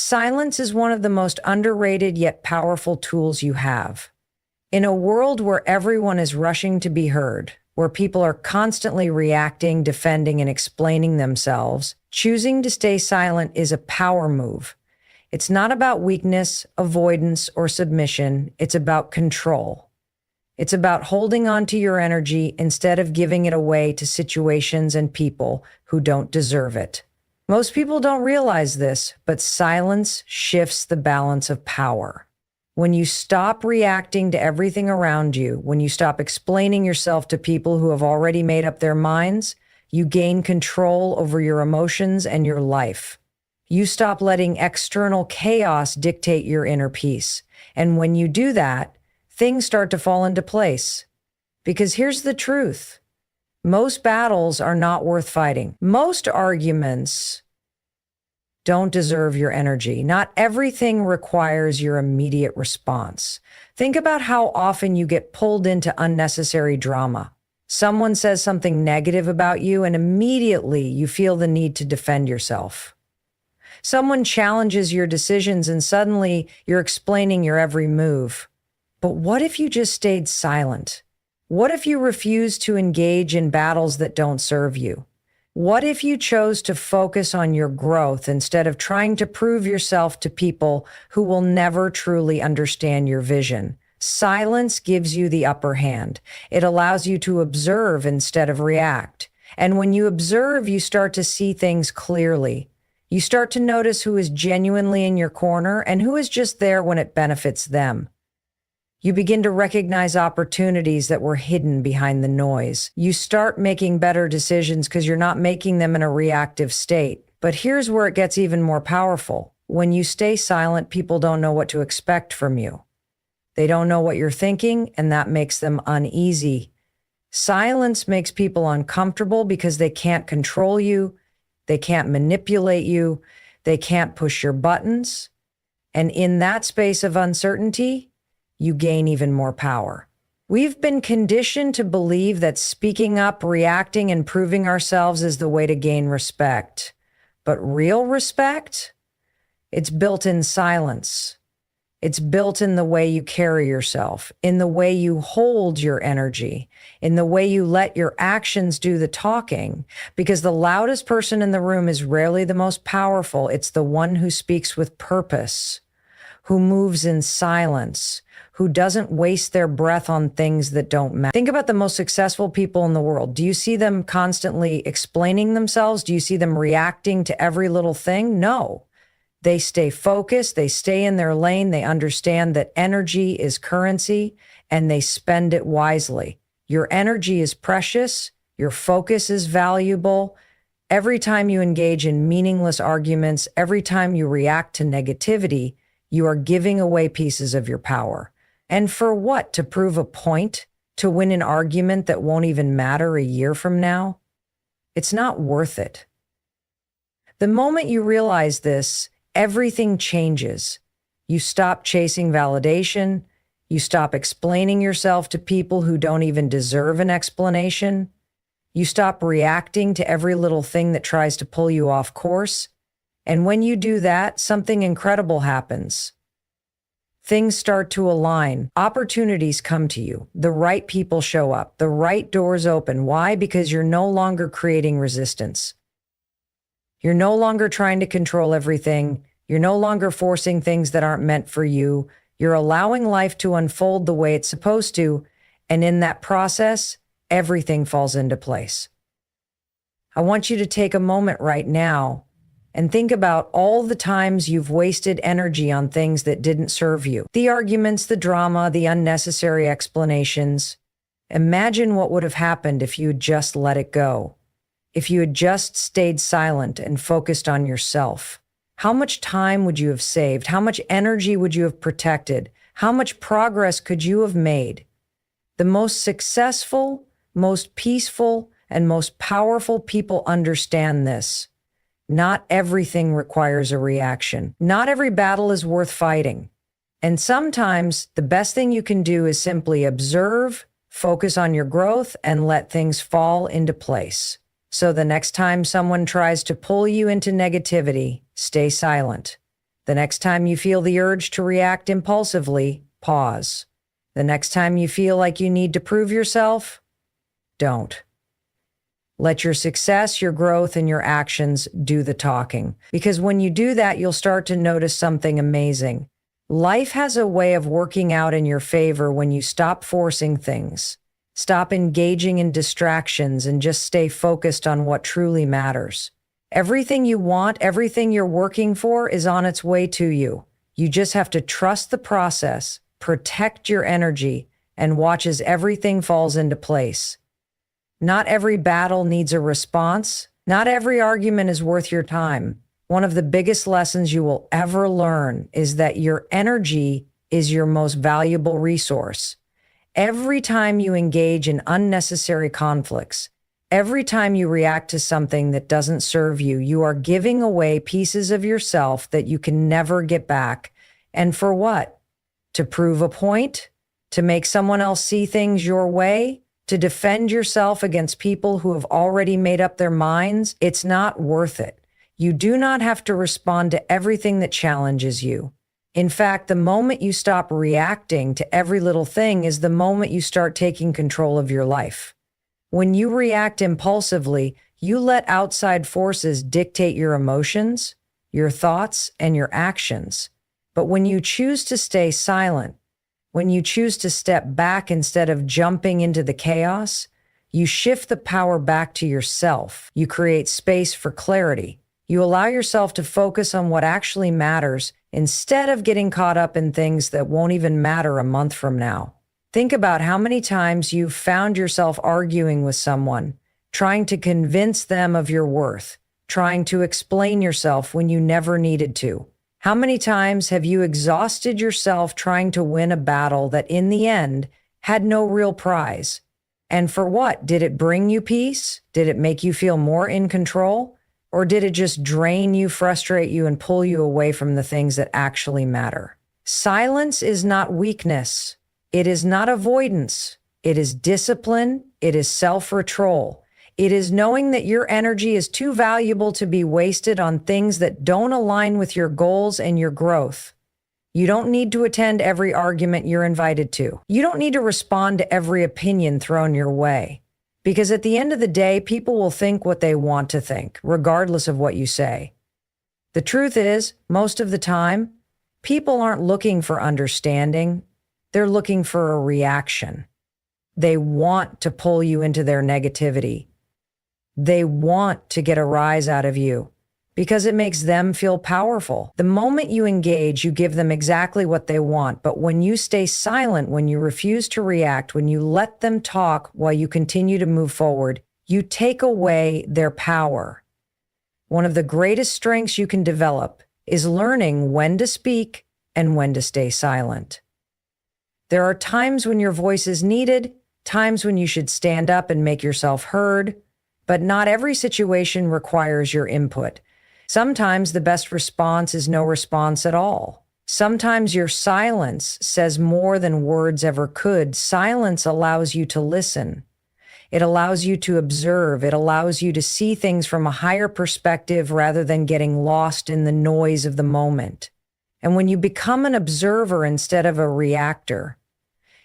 Silence is one of the most underrated yet powerful tools you have. In a world where everyone is rushing to be heard, where people are constantly reacting, defending, and explaining themselves, choosing to stay silent is a power move. It's not about weakness, avoidance, or submission. It's about control. It's about holding on to your energy instead of giving it away to situations and people who don't deserve it. Most people don't realize this, but silence shifts the balance of power. When you stop reacting to everything around you, when you stop explaining yourself to people who have already made up their minds, you gain control over your emotions and your life. You stop letting external chaos dictate your inner peace. And when you do that, things start to fall into place. Because here's the truth. Most battles are not worth fighting. Most arguments don't deserve your energy. Not everything requires your immediate response. Think about how often you get pulled into unnecessary drama. Someone says something negative about you, and immediately you feel the need to defend yourself. Someone challenges your decisions, and suddenly you're explaining your every move. But what if you just stayed silent? What if you refused to engage in battles that don't serve you? What if you chose to focus on your growth instead of trying to prove yourself to people who will never truly understand your vision? Silence gives you the upper hand. It allows you to observe instead of react. And when you observe, you start to see things clearly. You start to notice who is genuinely in your corner and who is just there when it benefits them. You begin to recognize opportunities that were hidden behind the noise. You start making better decisions because you're not making them in a reactive state. But here's where it gets even more powerful. When you stay silent, people don't know what to expect from you. They don't know what you're thinking, and that makes them uneasy. Silence makes people uncomfortable because they can't control you, they can't manipulate you, they can't push your buttons. And in that space of uncertainty, you gain even more power. We've been conditioned to believe that speaking up, reacting, and proving ourselves is the way to gain respect. But real respect? It's built in silence. It's built in the way you carry yourself, in the way you hold your energy, in the way you let your actions do the talking. Because the loudest person in the room is rarely the most powerful. It's the one who speaks with purpose, who moves in silence, who doesn't waste their breath on things that don't matter. Think about the most successful people in the world. Do you see them constantly explaining themselves? Do you see them reacting to every little thing? No. They stay focused, they stay in their lane, they understand that energy is currency, and they spend it wisely. Your energy is precious, your focus is valuable. Every time you engage in meaningless arguments, every time you react to negativity, you are giving away pieces of your power. And for what? To prove a point? To win an argument that won't even matter a year from now? It's not worth it. The moment you realize this, everything changes. You stop chasing validation. You stop explaining yourself to people who don't even deserve an explanation. You stop reacting to every little thing that tries to pull you off course. And when you do that, something incredible happens. Things start to align. Opportunities come to you. The right people show up. The right doors open. Why? Because you're no longer creating resistance. You're no longer trying to control everything. You're no longer forcing things that aren't meant for you. You're allowing life to unfold the way it's supposed to. And in that process, everything falls into place. I want you to take a moment right now and think about all the times you've wasted energy on things that didn't serve you. The arguments, the drama, the unnecessary explanations. Imagine what would have happened if you had just let it go. If you had just stayed silent and focused on yourself. How much time would you have saved? How much energy would you have protected? How much progress could you have made? The most successful, most peaceful, and most powerful people understand this. Not everything requires a reaction. Not every battle is worth fighting. And sometimes the best thing you can do is simply observe, focus on your growth, and let things fall into place. So the next time someone tries to pull you into negativity, stay silent. The next time you feel the urge to react impulsively, pause. The next time you feel like you need to prove yourself, don't. Let your success, your growth, and your actions do the talking. Because when you do that, you'll start to notice something amazing. Life has a way of working out in your favor when you stop forcing things, stop engaging in distractions, and just stay focused on what truly matters. Everything you want, everything you're working for is on its way to you. You just have to trust the process, protect your energy, and watch as everything falls into place. Not every battle needs a response. Not every argument is worth your time. One of the biggest lessons you will ever learn is that your energy is your most valuable resource. Every time you engage in unnecessary conflicts, every time you react to something that doesn't serve you, you are giving away pieces of yourself that you can never get back. And for what? To prove a point? To make someone else see things your way? To defend yourself against people who have already made up their minds? It's not worth it. You do not have to respond to everything that challenges you. In fact, the moment you stop reacting to every little thing is the moment you start taking control of your life. When you react impulsively, you let outside forces dictate your emotions, your thoughts, and your actions. But when you choose to stay silent, when you choose to step back instead of jumping into the chaos, you shift the power back to yourself. You create space for clarity. You allow yourself to focus on what actually matters instead of getting caught up in things that won't even matter a month from now. Think about how many times you've found yourself arguing with someone, trying to convince them of your worth, trying to explain yourself when you never needed to. How many times have you exhausted yourself trying to win a battle that in the end had no real prize? And for what? Did it bring you peace? Did it make you feel more in control? Or did it just drain you, frustrate you, and pull you away from the things that actually matter? Silence is not weakness. It is not avoidance. It is discipline. It is self-control. It is knowing that your energy is too valuable to be wasted on things that don't align with your goals and your growth. You don't need to attend every argument you're invited to. You don't need to respond to every opinion thrown your way. Because at the end of the day, people will think what they want to think, regardless of what you say. The truth is, most of the time, people aren't looking for understanding. They're looking for a reaction. They want to pull you into their negativity. They want to get a rise out of you because it makes them feel powerful. The moment you engage, you give them exactly what they want. But when you stay silent, when you refuse to react, when you let them talk while you continue to move forward, you take away their power. One of the greatest strengths you can develop is learning when to speak and when to stay silent. There are times when your voice is needed, times when you should stand up and make yourself heard, but not every situation requires your input. Sometimes the best response is no response at all. Sometimes your silence says more than words ever could. Silence allows you to listen. It allows you to observe. It allows you to see things from a higher perspective rather than getting lost in the noise of the moment. And when you become an observer instead of a reactor,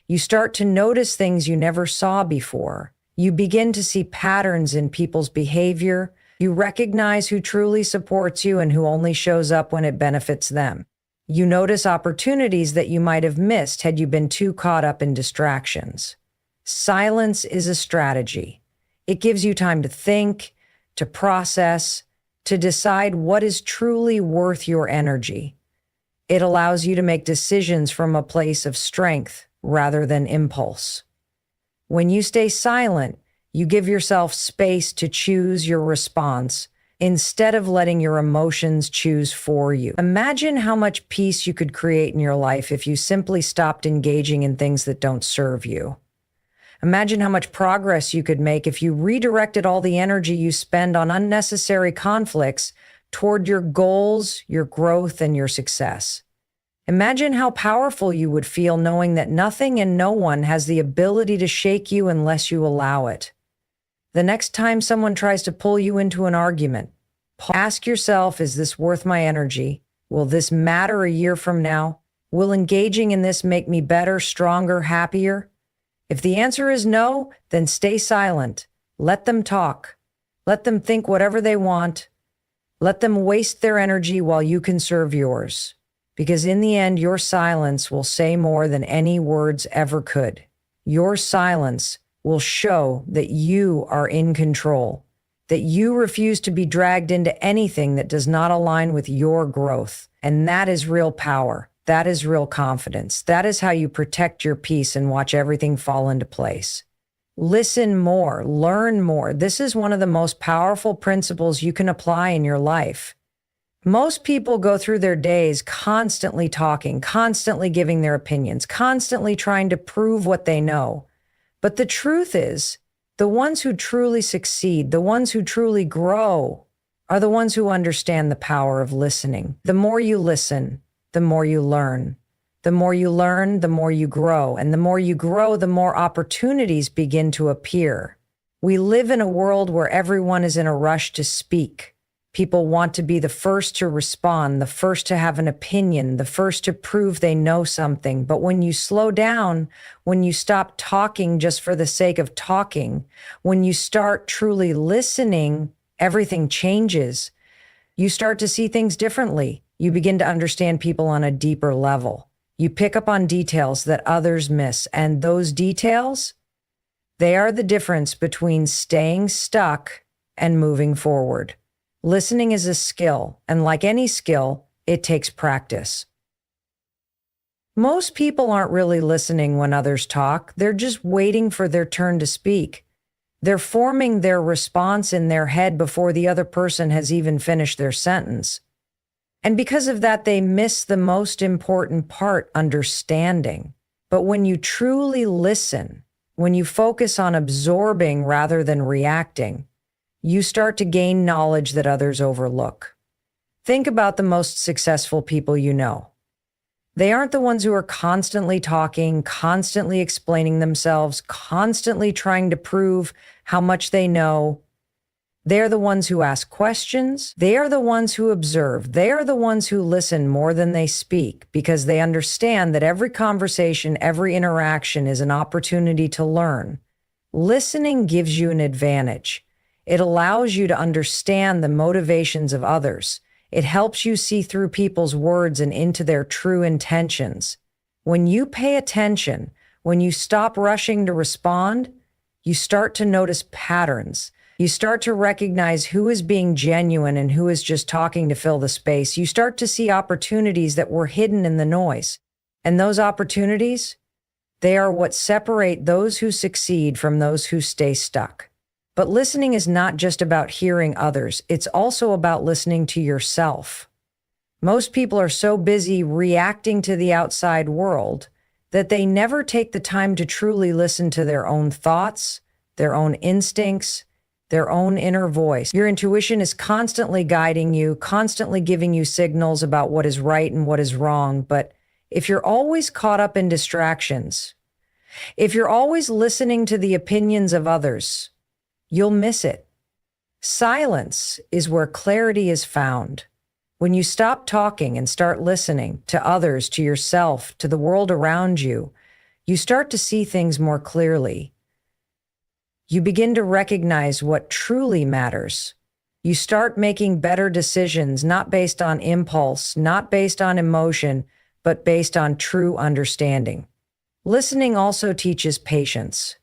you start to notice things you never saw before. You begin to see patterns in people's behavior. You recognize who truly supports you and who only shows up when it benefits them. You notice opportunities that you might have missed had you been too caught up in distractions. Silence is a strategy. It gives you time to think, to process, to decide what is truly worth your energy. It allows you to make decisions from a place of strength rather than impulse. When you stay silent, you give yourself space to choose your response instead of letting your emotions choose for you. Imagine how much peace you could create in your life if you simply stopped engaging in things that don't serve you. Imagine how much progress you could make if you redirected all the energy you spend on unnecessary conflicts toward your goals, your growth, and your success. Imagine how powerful you would feel knowing that nothing and no one has the ability to shake you unless you allow it. The next time someone tries to pull you into an argument, ask yourself, is this worth my energy? Will this matter a year from now? Will engaging in this make me better, stronger, happier? If the answer is no, then stay silent. Let them talk. Let them think whatever they want. Let them waste their energy while you conserve yours. Because in the end, your silence will say more than any words ever could. Your silence will show that you are in control, that you refuse to be dragged into anything that does not align with your growth. And that is real power. That is real confidence. That is how you protect your peace and watch everything fall into place. Listen more, learn more. This is one of the most powerful principles you can apply in your life. Most people go through their days constantly talking, constantly giving their opinions, constantly trying to prove what they know. But the truth is, the ones who truly succeed, the ones who truly grow, are the ones who understand the power of listening. The more you listen, the more you learn. The more you learn, the more you grow. And the more you grow, the more opportunities begin to appear. We live in a world where everyone is in a rush to speak. People want to be the first to respond, the first to have an opinion, the first to prove they know something. But when you slow down, when you stop talking just for the sake of talking, when you start truly listening, everything changes. You start to see things differently. You begin to understand people on a deeper level. You pick up on details that others miss, and those details, they are the difference between staying stuck and moving forward. Listening is a skill, and like any skill, it takes practice. Most people aren't really listening when others talk. They're just waiting for their turn to speak. They're forming their response in their head before the other person has even finished their sentence. And because of that, they miss the most important part, understanding. But when you truly listen, when you focus on absorbing rather than reacting, you start to gain knowledge that others overlook. Think about the most successful people you know. They aren't the ones who are constantly talking, constantly explaining themselves, constantly trying to prove how much they know. They're the ones who ask questions. They are the ones who observe. They are the ones who listen more than they speak because they understand that every conversation, every interaction is an opportunity to learn. Listening gives you an advantage. It allows you to understand the motivations of others. It helps you see through people's words and into their true intentions. When you pay attention, when you stop rushing to respond, you start to notice patterns. You start to recognize who is being genuine and who is just talking to fill the space. You start to see opportunities that were hidden in the noise. And those opportunities, they are what separate those who succeed from those who stay stuck. But listening is not just about hearing others. It's also about listening to yourself. Most people are so busy reacting to the outside world that they never take the time to truly listen to their own thoughts, their own instincts, their own inner voice. Your intuition is constantly guiding you, constantly giving you signals about what is right and what is wrong. But if you're always caught up in distractions, if you're always listening to the opinions of others, you'll miss it. Silence is where clarity is found. When you stop talking and start listening to others, to yourself, to the world around you, you start to see things more clearly. You begin to recognize what truly matters. You start making better decisions, not based on impulse, not based on emotion, but based on true understanding. Listening also teaches patience.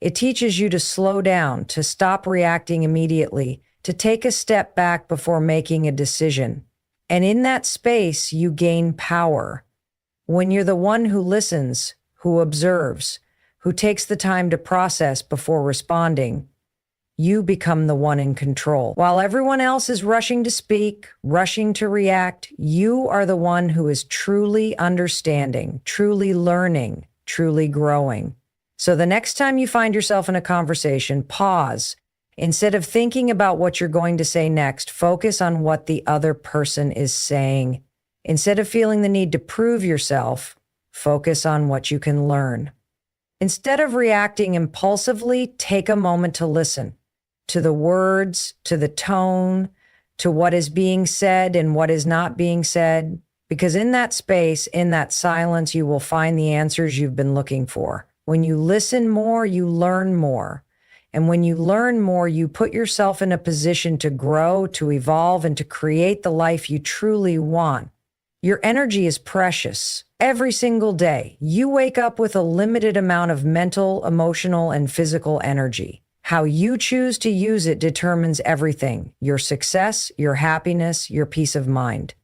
It teaches you to slow down, to stop reacting immediately, to take a step back before making a decision. And in that space, you gain power. When you're the one who listens, who observes, who takes the time to process before responding, you become the one in control. While everyone else is rushing to speak, rushing to react, you are the one who is truly understanding, truly learning, truly growing. So the next time you find yourself in a conversation, pause. Instead of thinking about what you're going to say next, focus on what the other person is saying. Instead of feeling the need to prove yourself, focus on what you can learn. Instead of reacting impulsively, take a moment to listen to the words, to the tone, to what is being said and what is not being said, because in that space, in that silence, you will find the answers you've been looking for. When you listen more, you learn more. And when you learn more, you put yourself in a position to grow, to evolve, and to create the life you truly want. Your energy is precious. Every single day, you wake up with a limited amount of mental, emotional, and physical energy. How you choose to use it determines everything: your success, your happiness, your peace of mind.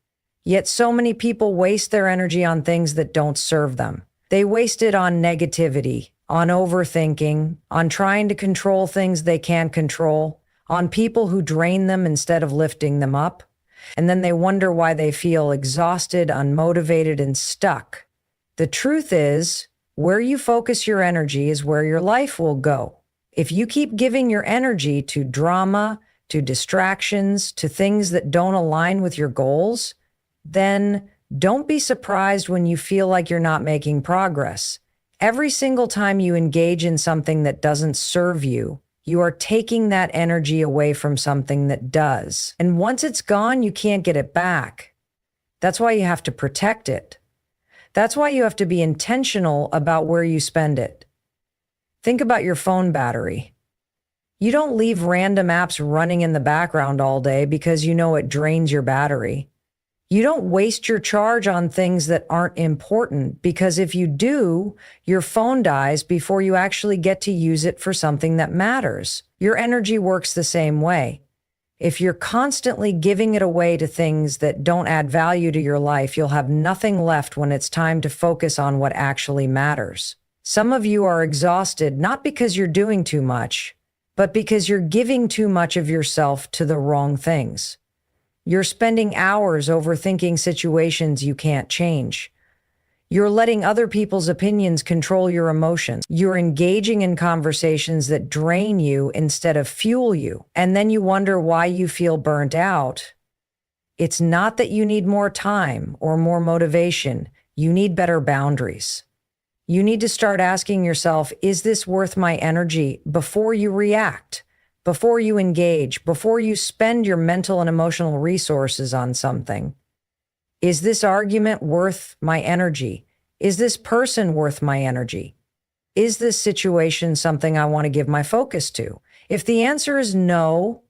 Yet so many people waste their energy on things that don't serve them. They waste it on negativity, on overthinking, on trying to control things they can't control, on people who drain them instead of lifting them up. And then they wonder why they feel exhausted, unmotivated, and stuck. The truth is, where you focus your energy is where your life will go. If you keep giving your energy to drama, to distractions, to things that don't align with your goals, then don't be surprised when you feel like you're not making progress. Every single time you engage in something that doesn't serve you, you are taking that energy away from something that does. And once it's gone, you can't get it back. That's why you have to protect it. That's why you have to be intentional about where you spend it. Think about your phone battery. You don't leave random apps running in the background all day because you know it drains your battery. You don't waste your charge on things that aren't important, because if you do, your phone dies before you actually get to use it for something that matters. Your energy works the same way. If you're constantly giving it away to things that don't add value to your life, you'll have nothing left when it's time to focus on what actually matters. Some of you are exhausted not because you're doing too much, but because you're giving too much of yourself to the wrong things. You're spending hours overthinking situations you can't change. You're letting other people's opinions control your emotions. You're engaging in conversations that drain you instead of fuel you. And then you wonder why you feel burnt out. It's not that you need more time or more motivation. You need better boundaries. You need to start asking yourself, is this worth my energy, before you react? Before you engage, before you spend your mental and emotional resources on something. Is this argument worth my energy? Is this person worth my energy? Is this situation something I want to give my focus to? If the answer is no,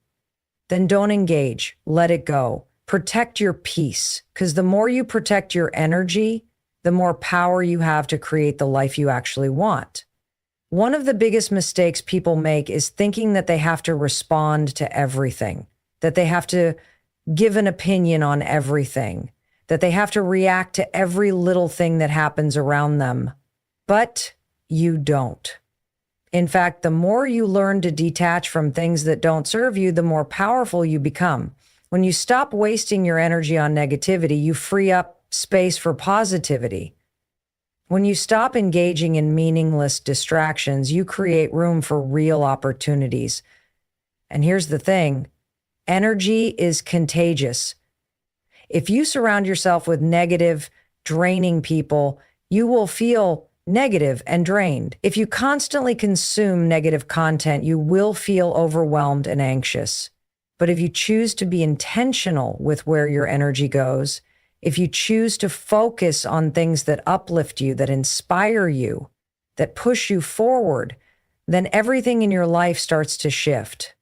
then don't engage. Let it go. Protect your peace, because the more you protect your energy, the more power you have to create the life you actually want. One of the biggest mistakes people make is thinking that they have to respond to everything, that they have to give an opinion on everything, that they have to react to every little thing that happens around them. But you don't. In fact, the more you learn to detach from things that don't serve you, the more powerful you become. When you stop wasting your energy on negativity, you free up space for positivity. When you stop engaging in meaningless distractions, you create room for real opportunities. And here's the thing, energy is contagious. If you surround yourself with negative, draining people, you will feel negative and drained. If you constantly consume negative content, you will feel overwhelmed and anxious. But if you choose to be intentional with where your energy goes, if you choose to focus on things that uplift you, that inspire you, that push you forward, then everything in your life starts to shift.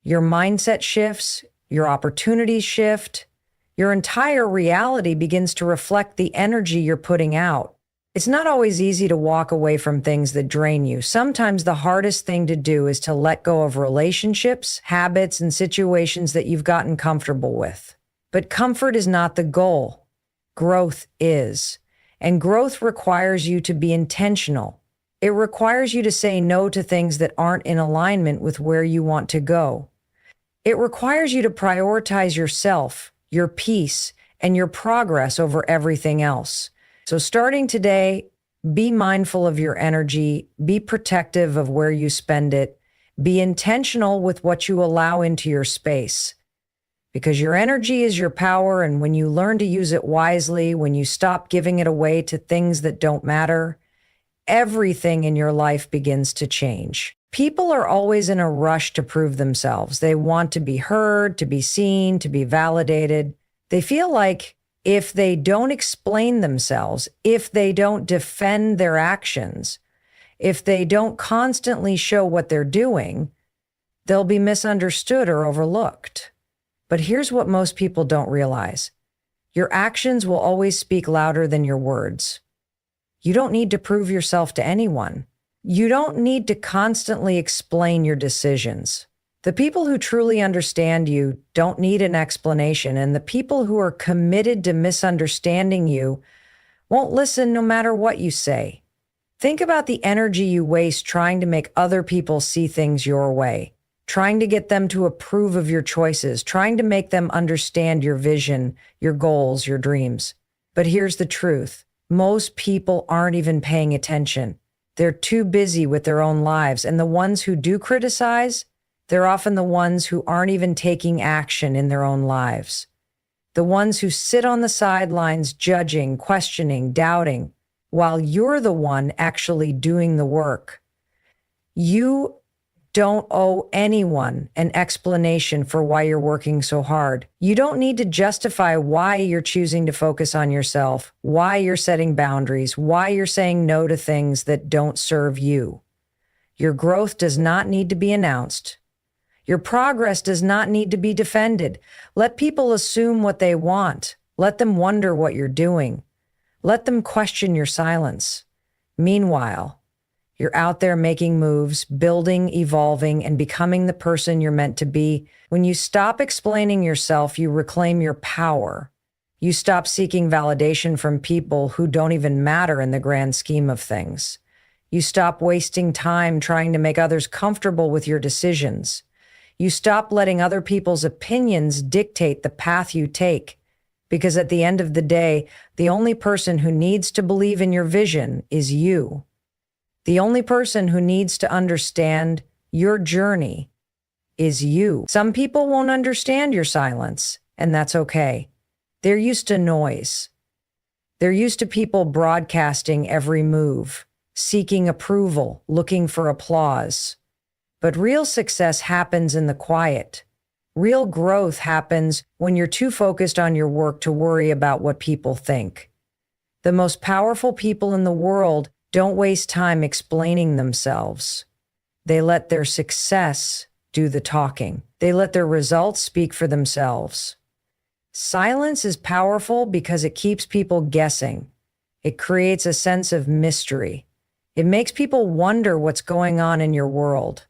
Your mindset shifts, your opportunities shift, your entire reality begins to reflect the energy you're putting out. It's not always easy to walk away from things that drain you. Sometimes the hardest thing to do is to let go of relationships, habits, and situations that you've gotten comfortable with. But comfort is not the goal. Growth is. And growth requires you to be intentional. It requires you to say no to things that aren't in alignment with where you want to go. It requires you to prioritize yourself, your peace, and your progress over everything else. So starting today, be mindful of your energy, be protective of where you spend it, be intentional with what you allow into your space. Because your energy is your power, and when you learn to use it wisely, when you stop giving it away to things that don't matter, everything in your life begins to change. People are always in a rush to prove themselves. They want to be heard, to be seen, to be validated. They feel like if they don't explain themselves, if they don't defend their actions, if they don't constantly show what they're doing, they'll be misunderstood or overlooked. But here's what most people don't realize. Your actions will always speak louder than your words. You don't need to prove yourself to anyone. You don't need to constantly explain your decisions. The people who truly understand you don't need an explanation, and the people who are committed to misunderstanding you won't listen no matter what you say. Think about the energy you waste trying to make other people see things your way, trying to get them to approve of your choices, trying to make them understand your vision, your goals, your dreams. But here's the truth. Most people aren't even paying attention. They're too busy with their own lives, and the ones who do criticize, they're often the ones who aren't even taking action in their own lives. The ones who sit on the sidelines judging, questioning, doubting, while you're the one actually doing the work. You don't owe anyone an explanation for why you're working so hard. You don't need to justify why you're choosing to focus on yourself, why you're setting boundaries, why you're saying no to things that don't serve you. Your growth does not need to be announced. Your progress does not need to be defended. Let people assume what they want. Let them wonder what you're doing. Let them question your silence. Meanwhile, you're out there making moves, building, evolving, and becoming the person you're meant to be. When you stop explaining yourself, you reclaim your power. You stop seeking validation from people who don't even matter in the grand scheme of things. You stop wasting time trying to make others comfortable with your decisions. You stop letting other people's opinions dictate the path you take. Because at the end of the day, the only person who needs to believe in your vision is you. The only person who needs to understand your journey is you. Some people won't understand your silence, and that's okay. They're used to noise. They're used to people broadcasting every move, seeking approval, looking for applause. But real success happens in the quiet. Real growth happens when you're too focused on your work to worry about what people think. The most powerful people in the world don't waste time explaining themselves. They let their success do the talking. They let their results speak for themselves. Silence is powerful because it keeps people guessing. It creates a sense of mystery. It makes people wonder what's going on in your world.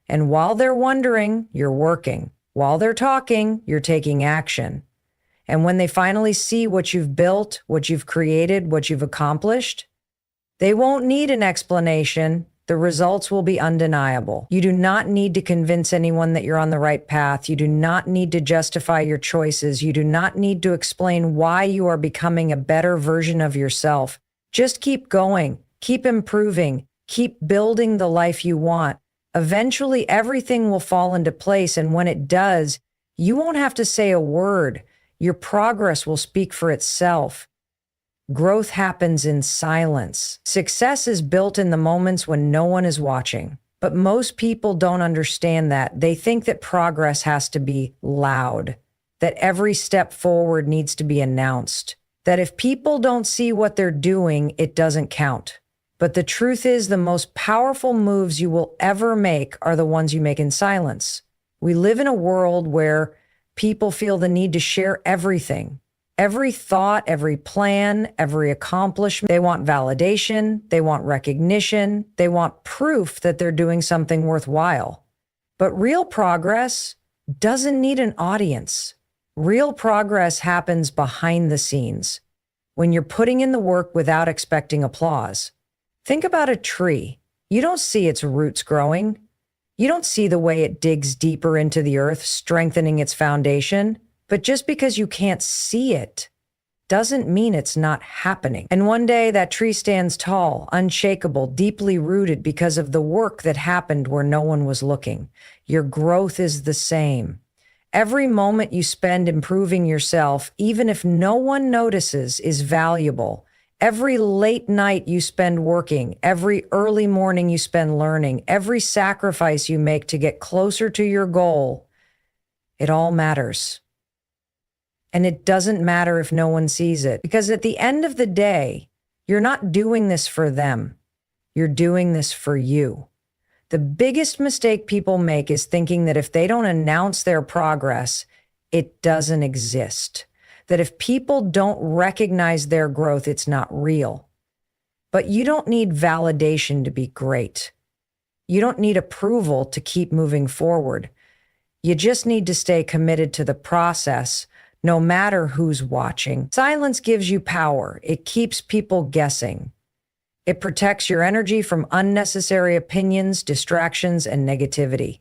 And while they're wondering, you're working. While they're talking, you're taking action. And when they finally see what you've built, what you've created, what you've accomplished, they won't need an explanation. The results will be undeniable. You do not need to convince anyone that you're on the right path. You do not need to justify your choices. You do not need to explain why you are becoming a better version of yourself. Just keep going, keep improving, keep building the life you want. Eventually, everything will fall into place, and when it does, you won't have to say a word. Your progress will speak for itself. Growth happens in silence. Success is built in the moments when no one is watching. But most people don't understand that. They think that progress has to be loud, that every step forward needs to be announced, that if people don't see what they're doing, it doesn't count. But the truth is, the most powerful moves you will ever make are the ones you make in silence. We live in a world where people feel the need to share everything. Every thought, every plan, every accomplishment. They want validation. They want recognition. They want proof that they're doing something worthwhile. But real progress doesn't need an audience. Real progress happens behind the scenes, when you're putting in the work without expecting applause. Think about a tree. You don't see its roots growing. You don't see the way it digs deeper into the earth, strengthening its foundation. But just because you can't see it doesn't mean it's not happening. And one day that tree stands tall, unshakable, deeply rooted because of the work that happened where no one was looking. Your growth is the same. Every moment you spend improving yourself, even if no one notices, is valuable. Every late night you spend working, every early morning you spend learning, every sacrifice you make to get closer to your goal, it all matters. And it doesn't matter if no one sees it, because at the end of the day, you're not doing this for them. You're doing this for you. The biggest mistake people make is thinking that if they don't announce their progress, it doesn't exist. That if people don't recognize their growth, it's not real. But you don't need validation to be great. You don't need approval to keep moving forward. You just need to stay committed to the process, no matter who's watching. Silence gives you power. It keeps people guessing. It protects your energy from unnecessary opinions, distractions, and negativity.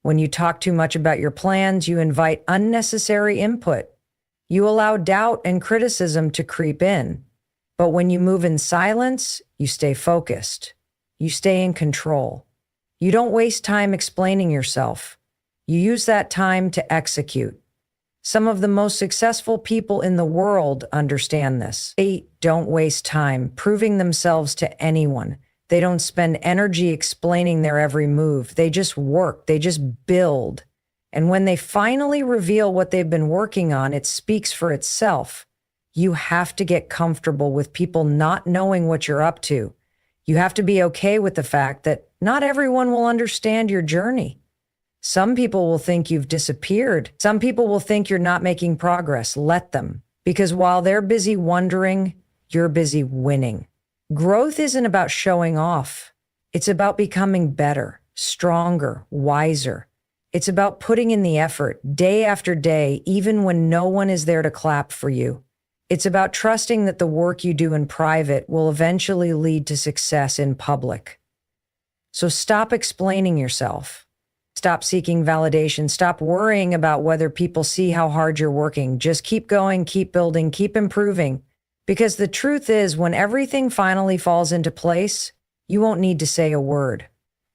When you talk too much about your plans, you invite unnecessary input. You allow doubt and criticism to creep in. But when you move in silence, you stay focused. You stay in control. You don't waste time explaining yourself. You use that time to execute. Some of the most successful people in the world understand this. They don't waste time proving themselves to anyone. They don't spend energy explaining their every move. They just work. They just build. And when they finally reveal what they've been working on, it speaks for itself. You have to get comfortable with people not knowing what you're up to. You have to be okay with the fact that not everyone will understand your journey. Some people will think you've disappeared. Some people will think you're not making progress. Let them. Because while they're busy wondering, you're busy winning. Growth isn't about showing off. It's about becoming better, stronger, wiser. It's about putting in the effort day after day, even when no one is there to clap for you. It's about trusting that the work you do in private will eventually lead to success in public. So stop explaining yourself. Stop seeking validation. Stop worrying about whether people see how hard you're working. Just keep going, keep building, keep improving. Because the truth is, when everything finally falls into place, you won't need to say a word.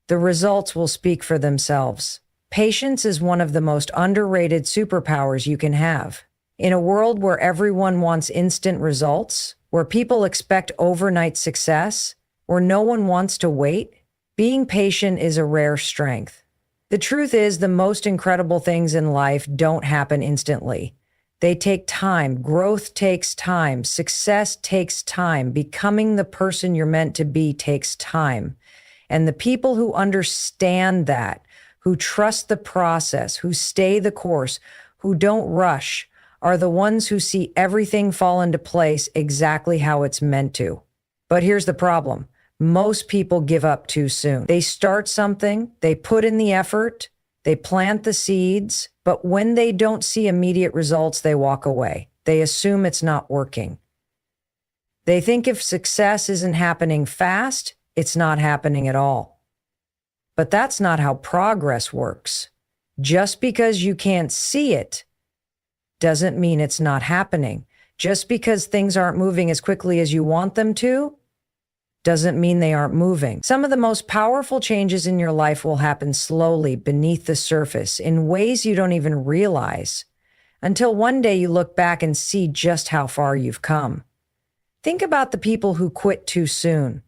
The results will speak for themselves. Patience is one of the most underrated superpowers you can have. In a world where everyone wants instant results, where people expect overnight success, where no one wants to wait, being patient is a rare strength. The truth is, the most incredible things in life don't happen instantly. They take time. Growth takes time. Success takes time. Becoming the person you're meant to be takes time. And the people who understand that, who trust the process, who stay the course, who don't rush, are the ones who see everything fall into place exactly how it's meant to. But here's the problem. Most people give up too soon. They start something, they put in the effort, they plant the seeds, but when they don't see immediate results, they walk away. They assume it's not working. They think if success isn't happening fast, it's not happening at all. But that's not how progress works. Just because you can't see it doesn't mean it's not happening. Just because things aren't moving as quickly as you want them to doesn't mean they aren't moving. Some of the most powerful changes in your life will happen slowly beneath the surface in ways you don't even realize, until one day you look back and see just how far you've come. Think about the people who quit too soon,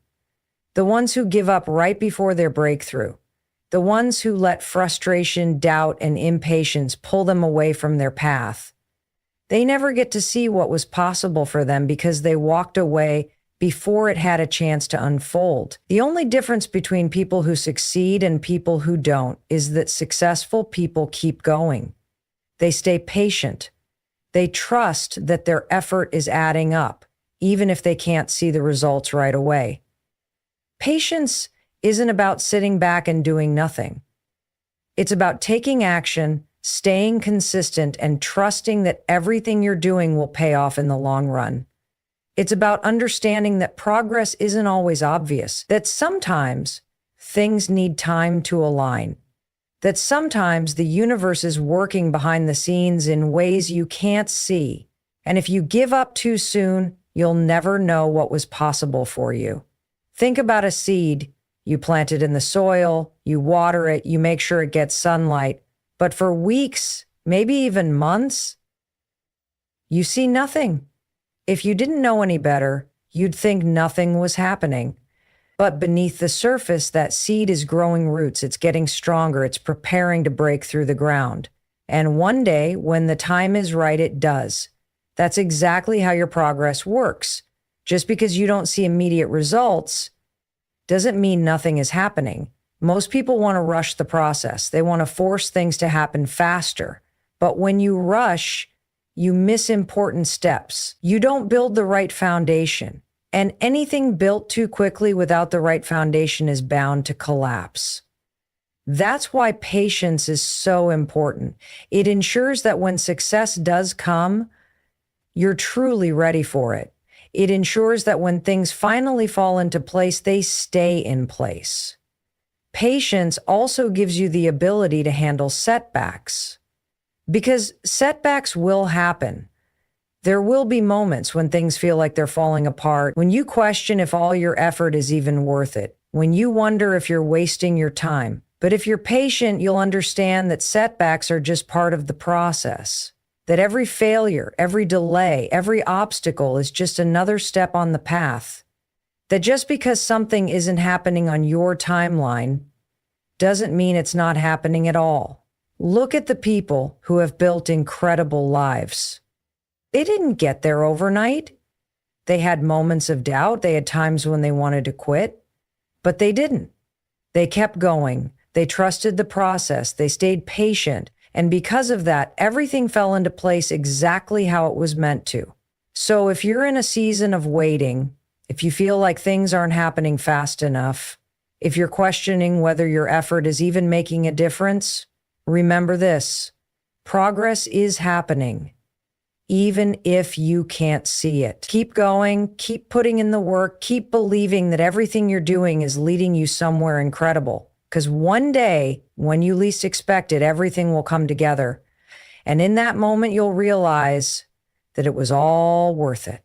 the ones who give up right before their breakthrough, the ones who let frustration, doubt, and impatience pull them away from their path. They never get to see what was possible for them because they walked away before it had a chance to unfold. The only difference between people who succeed and people who don't is that successful people keep going. They stay patient. They trust that their effort is adding up, even if they can't see the results right away. Patience isn't about sitting back and doing nothing. It's about taking action, staying consistent, and trusting that everything you're doing will pay off in the long run. It's about understanding that progress isn't always obvious, that sometimes things need time to align, that sometimes the universe is working behind the scenes in ways you can't see. And if you give up too soon, you'll never know what was possible for you. Think about a seed. You plant it in the soil, you water it, you make sure it gets sunlight. But for weeks, maybe even months, you see nothing. If you didn't know any better, you'd think nothing was happening. But beneath the surface, that seed is growing roots. It's getting stronger. It's preparing to break through the ground. And one day, when the time is right, it does. That's exactly how your progress works. Just because you don't see immediate results doesn't mean nothing is happening. Most people want to rush the process. They want to force things to happen faster. But when you rush, you miss important steps. You don't build the right foundation. And anything built too quickly without the right foundation is bound to collapse. That's why patience is so important. It ensures that when success does come, you're truly ready for it. It ensures that when things finally fall into place, they stay in place. Patience also gives you the ability to handle setbacks. Because setbacks will happen. There will be moments when things feel like they're falling apart, when you question if all your effort is even worth it, when you wonder if you're wasting your time. But if you're patient, you'll understand that setbacks are just part of the process, that every failure, every delay, every obstacle is just another step on the path, that just because something isn't happening on your timeline doesn't mean it's not happening at all. Look at the people who have built incredible lives. They didn't get there overnight. They had moments of doubt. They had times when they wanted to quit, but they didn't. They kept going. They trusted the process. They stayed patient. And because of that, everything fell into place exactly how it was meant to. So if you're in a season of waiting, if you feel like things aren't happening fast enough, if you're questioning whether your effort is even making a difference, remember this: progress is happening, even if you can't see it. Keep going, keep putting in the work, keep believing that everything you're doing is leading you somewhere incredible. Because one day, when you least expect it, everything will come together. And in that moment, you'll realize that it was all worth it.